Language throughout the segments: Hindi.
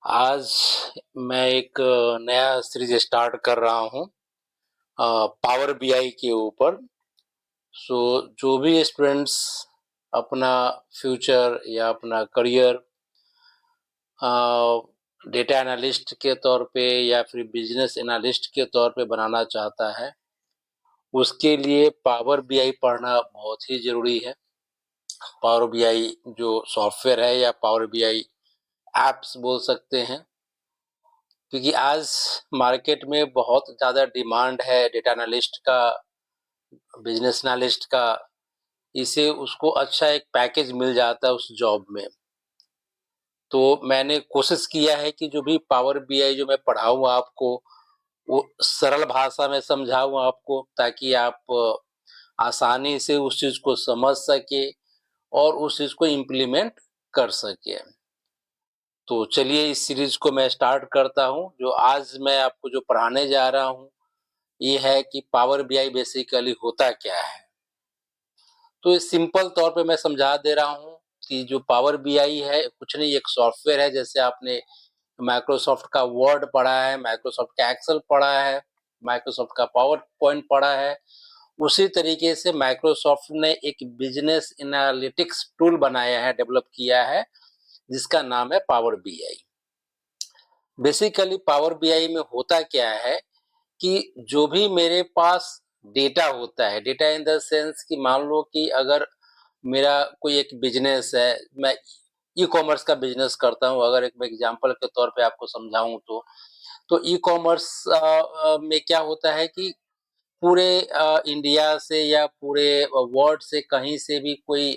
आज मैं एक नया सीरीज स्टार्ट कर रहा हूँ पावर बीआई के ऊपर। सो जो भी स्टूडेंट्स अपना फ्यूचर या अपना करियर डेटा एनालिस्ट के तौर पे या फिर बिजनेस एनालिस्ट के तौर पे बनाना चाहता है, उसके लिए पावर बीआई पढ़ना बहुत ही ज़रूरी है। पावर बीआई जो सॉफ्टवेयर है या पावर बीआई एप्स बोल सकते हैं, क्योंकि आज मार्केट में बहुत ज़्यादा डिमांड है डेटा एनालिस्ट का, बिजनेस एनालिस्ट का। इसे उसको अच्छा एक पैकेज मिल जाता है उस जॉब में। तो मैंने कोशिश किया है कि जो भी पावर बीआई जो मैं पढ़ाऊँ आपको, वो सरल भाषा में समझाऊँ आपको, ताकि आप आसानी से उस चीज़ को समझ सकें और उस चीज़ को इम्प्लीमेंट कर सकें। तो चलिए इस सीरीज को मैं स्टार्ट करता हूँ। जो आज मैं आपको जो पढ़ाने जा रहा हूँ, ये है कि पावर बीआई बेसिकली होता क्या है। तो ये सिंपल तौर पे मैं समझा दे रहा हूँ कि जो पावर बीआई है कुछ नहीं, एक सॉफ्टवेयर है। जैसे आपने माइक्रोसॉफ्ट का वर्ड पढ़ा है, माइक्रोसॉफ्ट का एक्सेल पढ़ा है, माइक्रोसॉफ्ट का पावर पॉइंट पढ़ा है, उसी तरीके से माइक्रोसॉफ्ट ने एक बिजनेस एनालिटिक्स टूल बनाया है, डेवलप किया है, जिसका नाम है Power BI. Basically power BI में होता क्या है कि जो भी मेरे पास डेटा होता है, डेटा इन द सेंस कि मान लो कि अगर मेरा कोई एक बिजनेस है, मैं ई कॉमर्स का बिजनेस करता हूँ। अगर एक मैं एग्जांपल के तौर पे आपको समझाऊं तो ई कॉमर्स में क्या होता है कि पूरे इंडिया से या पूरे वर्ल्ड से कहीं से भी कोई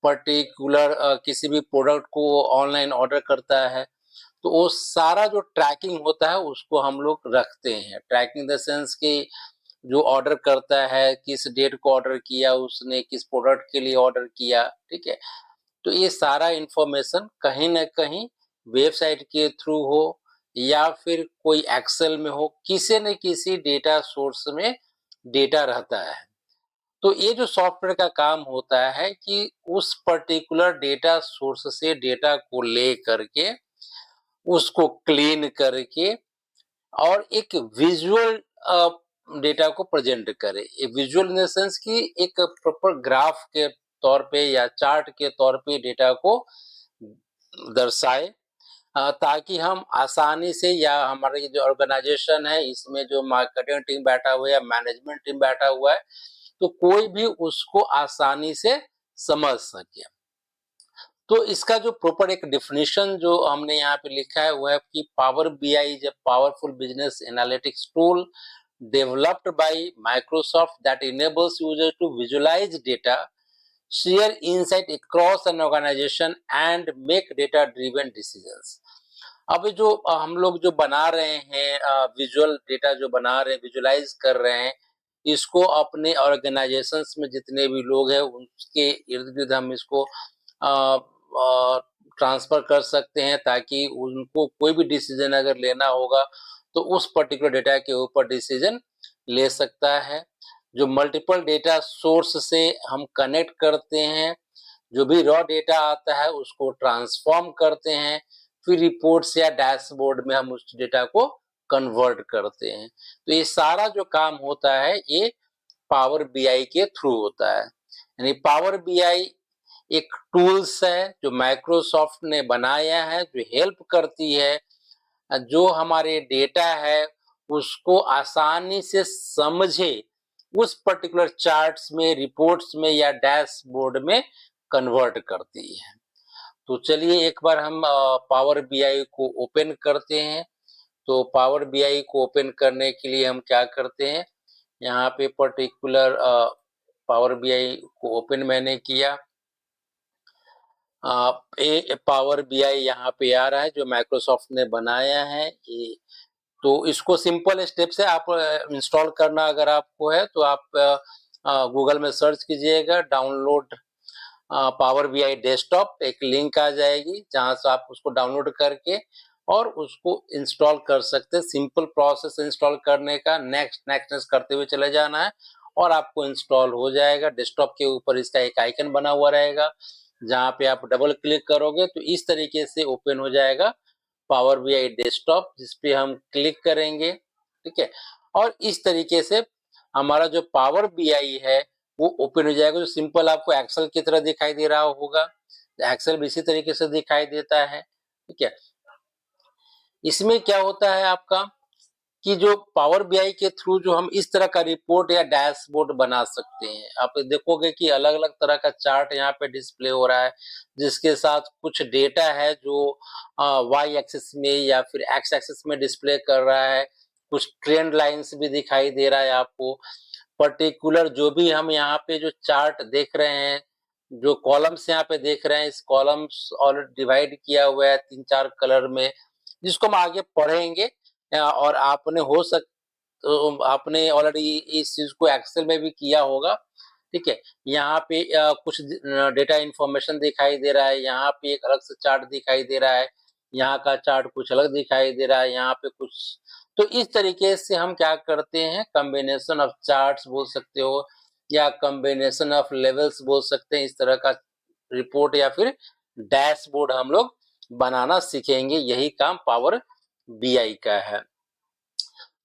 पर्टिकुलर किसी भी प्रोडक्ट को ऑनलाइन ऑर्डर करता है, तो वो सारा जो ट्रैकिंग होता है उसको हम लोग रखते हैं। ट्रैकिंग द सेंस कि जो ऑर्डर करता है, किस डेट को ऑर्डर किया उसने, किस प्रोडक्ट के लिए ऑर्डर किया, ठीक है। तो ये सारा इंफॉर्मेशन कहीं ना कहीं वेबसाइट के थ्रू हो या फिर कोई एक्सेल में हो, किसी न किसी डेटा सोर्स में डेटा रहता है। तो ये जो सॉफ्टवेयर का काम होता है कि उस पर्टिकुलर डेटा सोर्स से डेटा को ले करके उसको क्लीन करके और एक विजुअल डेटा को प्रेजेंट करे। एक विजुअल इन द सेंस कि एक प्रॉपर ग्राफ के तौर पे या चार्ट के तौर पे डेटा को दर्शाए, ताकि हम आसानी से, या हमारी जो ऑर्गेनाइजेशन है इसमें जो मार्केटिंग टीम बैठा हुआ है या मैनेजमेंट टीम बैठा हुआ है, तो कोई भी उसको आसानी से समझ सके। तो इसका जो प्रॉपर एक डेफिनेशन जो हमने यहाँ पे लिखा है वो है कि power BI is a powerful business analytics tool developed by Microsoft that enables users to visualize data, share insight across an organization and make data driven decisions. अब जो हम लोग जो बना रहे हैं, विजुअल डेटा जो बना रहे हैं, विजुलाइज कर रहे हैं, इसको अपने ऑर्गेनाइजेशंस में जितने भी लोग हैं उसके इर्द गिर्द हम इसको ट्रांसफर कर सकते हैं, ताकि उनको कोई भी डिसीजन अगर लेना होगा तो उस पर्टिकुलर डेटा के ऊपर डिसीजन ले सकता है। जो मल्टीपल डेटा सोर्स से हम कनेक्ट करते हैं, जो भी रॉ डेटा आता है उसको ट्रांसफॉर्म करते हैं, फिर रिपोर्ट्स या डैशबोर्ड में हम उस डेटा को कन्वर्ट करते हैं। तो ये सारा जो काम होता है ये पावर बीआई के थ्रू होता है। यानी पावर बीआई एक टूल्स है जो माइक्रोसॉफ्ट ने बनाया है, जो हेल्प करती है जो हमारे डेटा है उसको आसानी से समझे, उस पर्टिकुलर चार्ट्स में, रिपोर्ट्स में या डैशबोर्ड में कन्वर्ट करती है। तो चलिए एक बार हम पावर बीआई को ओपन करते हैं। तो पावर बीआई को ओपन करने के लिए हम क्या करते हैं, यहाँ पे पर्टिकुलर पावर बीआई को ओपन मैंने किया। पावर बीआई यहाँ पे आ रहा है जो माइक्रोसॉफ्ट ने बनाया है ये। तो इसको सिंपल स्टेप से आप इंस्टॉल करना अगर आपको है तो आप गूगल में सर्च कीजिएगा, डाउनलोड पावर बीआई डेस्कटॉप, एक लिंक आ जाएगी जहां से आप उसको डाउनलोड करके और उसको इंस्टॉल कर सकते हैं। सिंपल प्रोसेस इंस्टॉल करने का, नेक्स्ट नेक्स्ट नेक्स्ट करते हुए चले जाना है और आपको इंस्टॉल हो जाएगा। डेस्कटॉप के ऊपर इसका एक आइकन बना हुआ रहेगा, जहां पे आप डबल क्लिक करोगे तो इस तरीके से ओपन हो जाएगा पावर बीआई डेस्कटॉप, जिस पे हम क्लिक करेंगे, ठीक है। और इस तरीके से हमारा जो पावर बीआई है वो ओपन हो जाएगा। जो सिंपल आपको एक्सेल की तरह दिखाई दे रहा होगा, एक्सेल भी इसी तरीके से दिखाई देता है, ठीक है। इसमें क्या होता है आपका कि जो पावर बीआई के थ्रू जो हम इस तरह का रिपोर्ट या डैशबोर्ड बना सकते हैं। आप देखोगे कि अलग-अलग तरह का चार्ट यहाँ पे डिस्प्ले हो रहा है, जिसके साथ कुछ डेटा है जो वाई एक्सिस में या फिर एक्स एक्सिस में डिस्प्ले कर रहा है। कुछ ट्रेंड लाइन्स भी दिखाई दे रहा है आपको। पर्टिकुलर जो भी हम यहाँ पे जो चार्ट देख रहे हैं, जो कॉलम्स यहाँ पे देख रहे हैं, इस कॉलम्स ऑलरेडी डिवाइड किया हुआ है 3-4 कलर में, जिसको हम आगे पढ़ेंगे। और आपने हो सक तो आपने ऑलरेडी इस चीज को एक्सेल में भी किया होगा, ठीक है। यहाँ पे कुछ डेटा इंफॉर्मेशन दिखाई दे रहा है, यहाँ पे एक अलग से चार्ट दिखाई दे रहा है, यहाँ का चार्ट कुछ अलग दिखाई दे रहा है, यहाँ पे कुछ। तो इस तरीके से हम क्या करते हैं, कॉम्बिनेशन ऑफ चार्ट्स बोल सकते हो या कॉम्बिनेशन ऑफ लेवल्स बोल सकते हैं, इस तरह का रिपोर्ट या फिर डैशबोर्ड हम लोग बनाना सीखेंगे। यही काम पावर बीआई का है।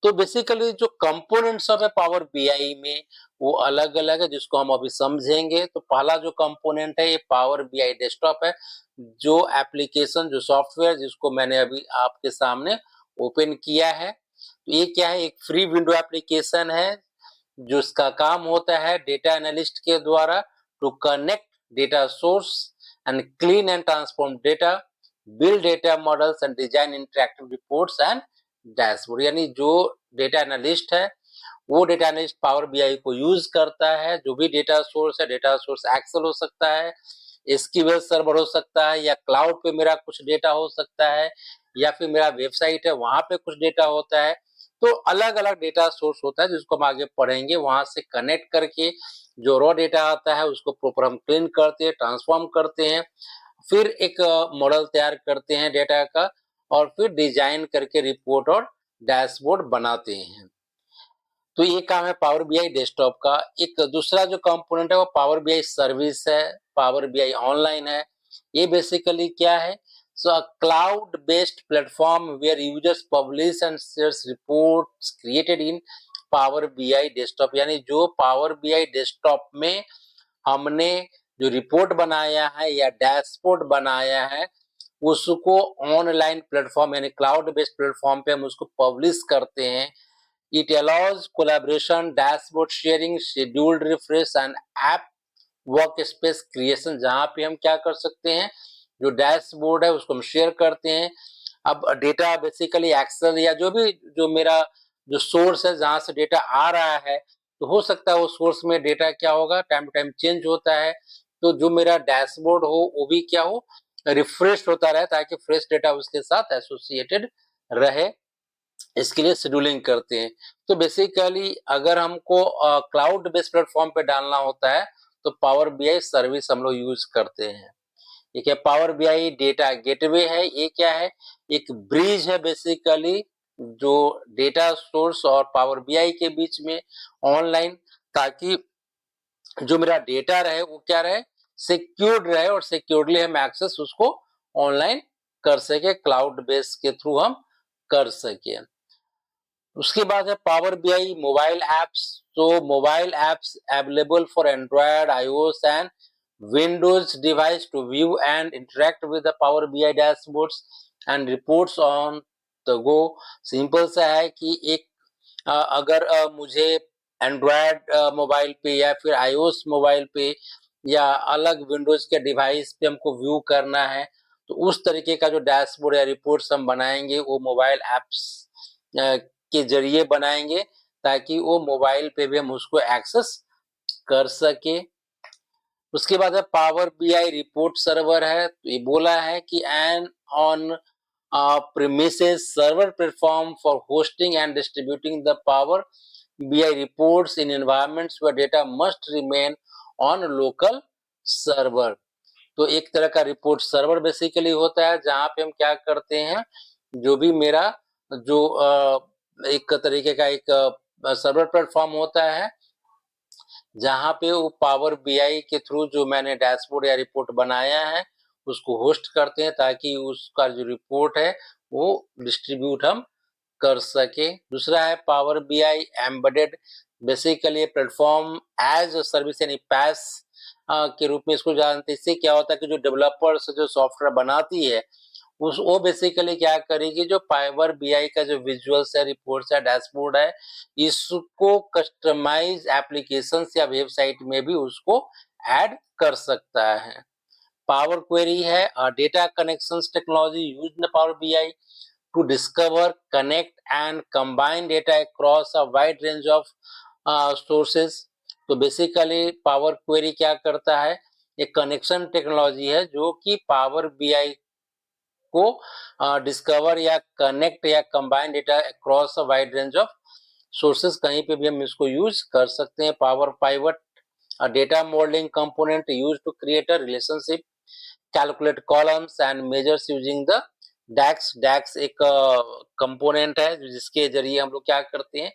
तो बेसिकली जो components of A power BI में वो अलग अलग है, जिसको हम अभी समझेंगे। तो पहला जो कंपोनेंट है ये पावर बीआई डेस्कटॉप है, जो एप्लीकेशन, जो सॉफ्टवेयर जिसको मैंने अभी आपके सामने ओपन किया है। तो ये क्या है, एक फ्री विंडो एप्लीकेशन है, जो इसका काम होता है डेटा एनालिस्ट के द्वारा to connect data source and clean and transform data, build data models and design interactive reports and dashboard. यानी जो डेटा एनालिस्ट है वो डेटा एनालिस्ट पावर बीआई को यूज करता है। जो भी डेटा सोर्स है, डेटा सोर्स एक्सेल हो सकता है, एसक्यूएल सर्वर हो सकता है, या क्लाउड पे मेरा कुछ डेटा हो सकता है, या फिर मेरा वेबसाइट है वहां पे कुछ डेटा होता है। तो अलग अलग डेटा सोर्स होता है, जिसको हम आगे पढ़ेंगे। वहां से कनेक्ट करके जो रॉ डेटा आता है उसको प्रॉपर हम क्लीन करते हैं, ट्रांसफॉर्म करते हैं, फिर एक मॉडल तैयार करते हैं डेटा का, और फिर डिजाइन करके रिपोर्ट और डैशबोर्ड बनाते हैं। तो ये काम है पावर बीआई डेस्कटॉप का। एक दूसरा जो कंपोनेंट है वो पावर बीआई सर्विस है, पावर बीआई ऑनलाइन है। ये बेसिकली क्या है, so cloud based platform where users publish and shares reports created in Power BI desktop. यानी जो पावर बीआई डेस्कटॉप में हमने जो रिपोर्ट बनाया है या डैशबोर्ड बनाया है, उसको ऑनलाइन प्लेटफॉर्म यानी क्लाउड बेस्ड प्लेटफॉर्म पे हम उसको पब्लिश करते हैं। It allows collaboration, dashboard sharing, scheduled refresh and app work space creation, जहां पे हम क्या कर सकते हैं, जो डैशबोर्ड है उसको हम शेयर करते हैं। अब डेटा बेसिकली एक्सेल या जो भी जो मेरा जो सोर्स है जहां से डेटा आ रहा है, तो हो सकता है वो सोर्स में डेटा क्या होगा, टाइम टू टाइम चेंज होता है। तो जो मेरा डैशबोर्ड हो वो भी क्या हो, रिफ्रेश होता रहे, ताकि फ्रेश डेटा उसके साथ एसोसिएटेड रहे। इसके लिए शेड्यूलिंग करते हैं। तो बेसिकली अगर हमको क्लाउड बेस्ड प्लेटफॉर्म पे डालना होता है तो पावर बीआई सर्विस हम लोग यूज करते हैं। ठीक है, पावर बीआई डेटा गेटवे है। ये क्या है, एक ब्रिज है बेसिकली, जो डेटा सोर्स और पावर बीआई के बीच में ऑनलाइन, ताकि जो मेरा डेटा रहे वो क्या रहे, सिक्योर्ड रहे, और सिक्योरली हम एक्सेस उसको ऑनलाइन कर सके, क्लाउड बेस के थ्रू हम कर सके। उसके बाद है पावर बीआई मोबाइल एप्स। तो mobile apps available for Android, iOS and Windows device to view and interact with the Power BI dashboards and reports on the go. Simple सा है कि एक अगर मुझे एंड्रॉयड मोबाइल पे या फिर आईओएस मोबाइल पे या अलग विंडोज के डिवाइस पे हमको व्यू करना है, तो उस तरीके का जो डैशबोर्ड या रिपोर्ट्स हम बनाएंगे वो मोबाइल एप्स के जरिए बनाएंगे, ताकि वो मोबाइल पे भी हम उसको एक्सेस कर सके। उसके बाद है पावर बीआई रिपोर्ट सर्वर है। तो ये बोला है कि an on premises server platform for hosting and distributing the Power BI reports in environments where data must remain on local server। तो एक तरह का रिपोर्ट सर्वर बेसिकली होता है, जहां पे हम क्या करते हैं, जो भी मेरा जो एक तरीके का एक सर्वर प्लेटफॉर्म होता है, जहां पे वो पावर बीआई के थ्रू जो मैंने डैशबोर्ड या रिपोर्ट बनाया है उसको होस्ट करते हैं, ताकि उसका जो रिपोर्ट है वो डिस्ट्रीब्यूट हम कर सके। दूसरा है Power BI embedded, basically platform as a service यानी पैस के रूप में इसको जानते हैं। इससे क्या होता है कि जो डेवलपर्स जो सॉफ्टवेयर बनाती है उस वो बेसिकली क्या करेगी, जो पावर बीआई का जो विजुअल्स है, रिपोर्ट्स है, डैशबोर्ड है, इसको कस्टमाइज एप्लीकेशंस या वेबसाइट में भी उसको ऐड कर सकता है। पावर क्वेरी है data connections technology used in Power BI to discover, connect and combine data across a wide range of sources। तो बेसिकली पावर क्वेरी क्या करता है, एक कनेक्शन टेक्नोलॉजी है जो कि पावर बीआई को डिस्कवर या कनेक्ट या combine data across a wide range of sources, कहीं पे भी हम इसको यूज कर सकते हैं। Power pivot data modelling component use to create a relationship, calculate columns and measures using the DAX. DAX एक कंपोनेंट है जिसके जरिए हम लोग क्या करते हैं,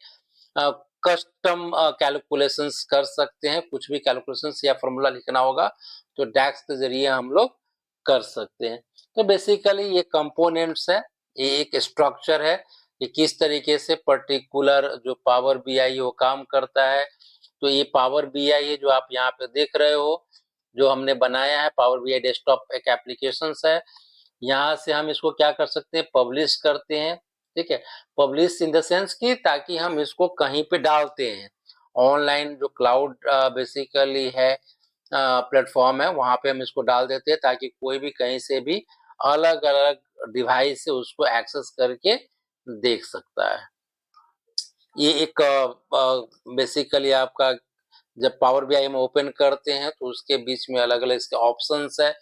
कस्टम कैलकुलेशंस कर सकते हैं। कुछ भी कैलकुलेशंस या फॉर्मूला लिखना होगा तो डैक्स के जरिए हम लोग कर सकते हैं। तो बेसिकली ये कंपोनेंट्स है, ये एक स्ट्रक्चर है कि किस तरीके से पर्टिकुलर जो पावर बीआई वो काम करता है। तो ये पावर बीआई है जो आप यहाँ पे देख रहे हो, जो हमने बनाया है पावर बीआई डेस्कटॉप एक एप्लीकेशन है। यहाँ से हम इसको क्या कर सकते हैं, पब्लिश करते हैं। ठीक है, पब्लिश इन द सेंस कि ताकि हम इसको कहीं पे डालते हैं, ऑनलाइन जो क्लाउड बेसिकली है प्लेटफॉर्म है, वहां पे हम इसको डाल देते हैं ताकि कोई भी कहीं से भी अलग अलग डिवाइस से उसको एक्सेस करके देख सकता है। ये एक बेसिकली आपका जब पावर बीआई में ओपन करते हैं तो उसके बीच में अलग अलग इसके ऑप्शंस है,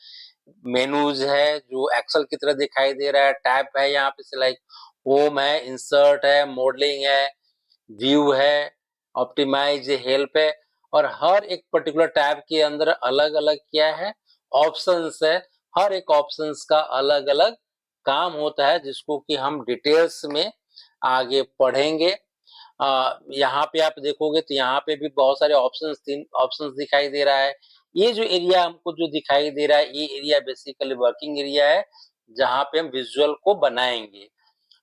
मेनूज है जो एक्सेल की तरह दिखाई दे रहा है, टैब है यहाँ पे से लाइक होम है, इंसर्ट है, मॉडलिंग है, व्यू है, ऑप्टिमाइज, हेल्प है। और हर एक पर्टिकुलर टैब के अंदर अलग अलग क्या है, ऑप्शंस है। हर एक ऑप्शंस का अलग अलग काम होता है जिसको कि हम डिटेल्स में आगे पढ़ेंगे। यहाँ पे आप देखोगे तो यहाँ पे भी बहुत सारे ऑप्शंस, 3 ऑप्शंस दिखाई दे रहा है। ये जो एरिया हमको जो दिखाई दे रहा है, ये एरिया बेसिकली वर्किंग एरिया है जहाँ पे हम विजुअल को बनाएंगे।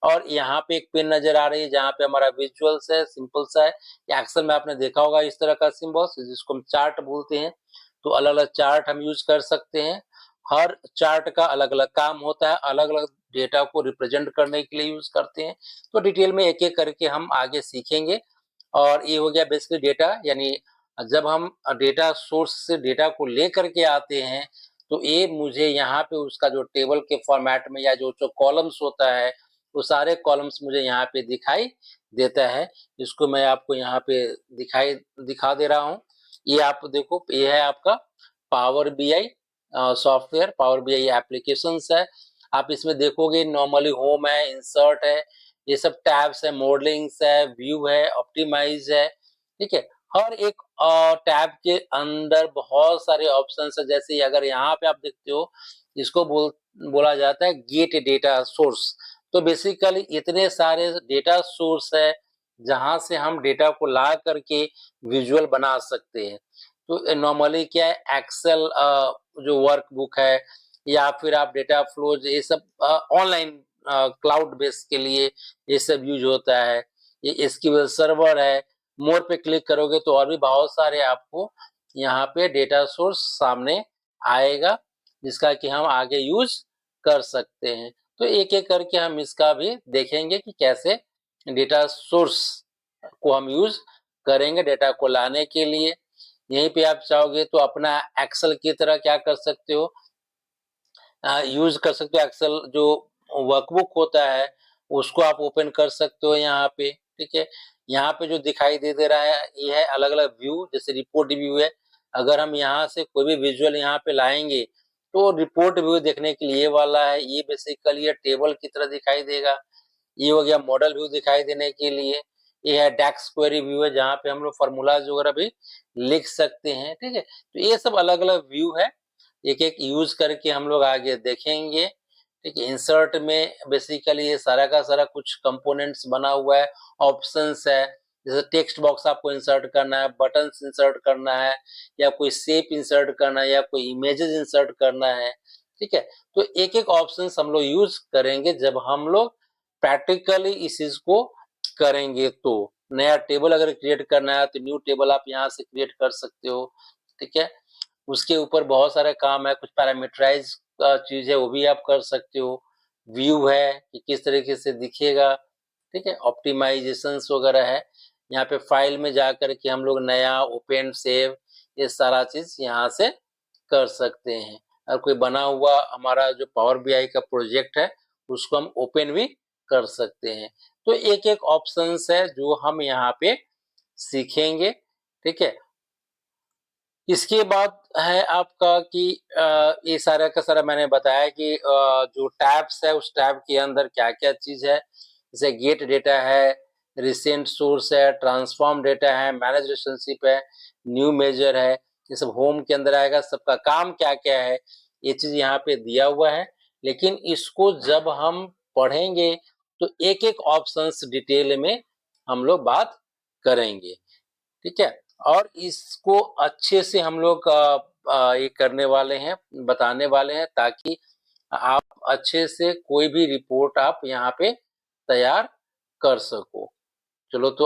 और यहाँ पे एक पेन नजर आ रही है जहाँ पे हमारा विजुअल्स है, सिंपल सा है। एक्सेल में आपने देखा होगा इस तरह का सिंबल्स जिसको हम चार्ट बोलते हैं। तो अलग अलग चार्ट हम यूज कर सकते हैं। हर चार्ट का अलग अलग काम होता है, अलग अलग डेटा को रिप्रेजेंट करने के लिए यूज करते हैं। तो डिटेल में एक एक करके हम आगे सीखेंगे। और ये हो गया बेसिकली डेटा, यानी जब हम डेटा सोर्स से डेटा को ले करके आते हैं तो ये मुझे यहाँ पे उसका जो टेबल के फॉर्मेट में या जो जो कॉलम्स होता है वो सारे कॉलम्स मुझे यहाँ पे दिखाई देता है। इसको मैं आपको यहाँ पे दिखा दे रहा हूँ। ये आप देखो, ये है आपका power BI software, power BI applications है। आप इसमें देखोगे नॉर्मली होम है, इंसर्ट है, ये सब टैब्स है, मॉडलिंग्स है, व्यू है, ऑप्टिमाइज है। ठीक है, हर एक टैब के अंदर बहुत सारे ऑप्शंस है। जैसे अगर यहाँ पे आप देखते हो, इसको बोला जाता है गेट डेटा सोर्स। तो बेसिकली इतने सारे डेटा सोर्स है जहां से हम डेटा को ला करके विजुअल बना सकते हैं। तो नॉर्मली क्या है, एक्सेल जो वर्कबुक है या फिर आप डेटा फ्लोज, ये सब ऑनलाइन क्लाउड बेस के लिए ये सब यूज होता है। ये एसक्यूएल सर्वर है। मोर पे क्लिक करोगे तो और भी बहुत सारे आपको यहाँ पे डेटा सोर्स सामने आएगा जिसका कि हम आगे यूज कर सकते हैं। तो एक एक करके हम इसका भी देखेंगे कि कैसे डेटा सोर्स को हम यूज करेंगे डेटा को लाने के लिए। यहीं पे आप चाहोगे तो अपना एक्सेल की तरह क्या कर सकते हो, यूज कर सकते हो। एक्सेल जो वर्कबुक होता है उसको आप ओपन कर सकते हो यहाँ पे। ठीक है, यहाँ पे जो दिखाई दे रहा है ये है अलग अलग व्यू, जैसे रिपोर्ट व्यू है। अगर हम यहाँ से कोई भी विजुअल यहाँ पे लाएंगे तो रिपोर्ट व्यू देखने के लिए वाला है। ये बेसिकली ये टेबल की तरह दिखाई देगा। ये हो गया मॉडल व्यू दिखाई देने के लिए। ये है डैक्स क्वेरी व्यू है जहाँ पे हम लोग फॉर्मूलाज वगैरह भी लिख सकते हैं। ठीक है, तो ये सब अलग अलग व्यू है, एक एक यूज करके हम लोग आगे देखेंगे। ठीक है, इंसर्ट में बेसिकली ये सारा का सारा कुछ कंपोनेंट्स बना हुआ है, ऑप्शंस है। जैसे टेक्स्ट बॉक्स आपको इंसर्ट करना है, बटन्स इंसर्ट करना है, या कोई शेप इंसर्ट करना है, या कोई इमेजेस इंसर्ट करना है। ठीक है। तो एक एक ऑप्शन हम लोग यूज करेंगे जब हम लोग प्रैक्टिकली इस चीज को करेंगे। तो नया टेबल अगर क्रिएट करना है तो न्यू टेबल आप यहाँ से क्रिएट कर सकते हो, ठीक है। उसके ऊपर बहुत सारे काम है, कुछ पैरामीटराइज चीज है वो भी आप कर सकते हो। व्यू है कि किस तरीके से दिखेगा, ठीक है। ऑप्टिमाइजेशन वगैरह है, यहाँ पे फाइल में जाकर के हम लोग नया ओपन सेव ये सारा चीज यहाँ से कर सकते हैं। और कोई बना हुआ हमारा जो पावर बीआई का प्रोजेक्ट है उसको हम ओपन भी कर सकते हैं। तो एक एक ऑप्शंस है जो हम यहाँ पे सीखेंगे, ठीक है। इसके बाद है आपका कि ये सारा का सारा मैंने बताया कि जो टैब्स है उस टैब के अंदर क्या क्या चीज है, जैसे गेट डेटा है, रिसेंट सोर्स है, ट्रांसफॉर्म डेटा है, मैनेज रिलेशनशिप है, न्यू मेजर है, ये सब होम के अंदर आएगा। सबका काम क्या क्या है ये चीज यहाँ पे दिया हुआ है, लेकिन इसको जब हम पढ़ेंगे तो एक एक ऑप्शंस डिटेल में हम लोग बात करेंगे, ठीक है। और इसको अच्छे से हम लोग ये करने वाले हैं, बताने वाले हैं, ताकि आप अच्छे से कोई भी रिपोर्ट आप यहाँ पे तैयार कर सको। चलो तो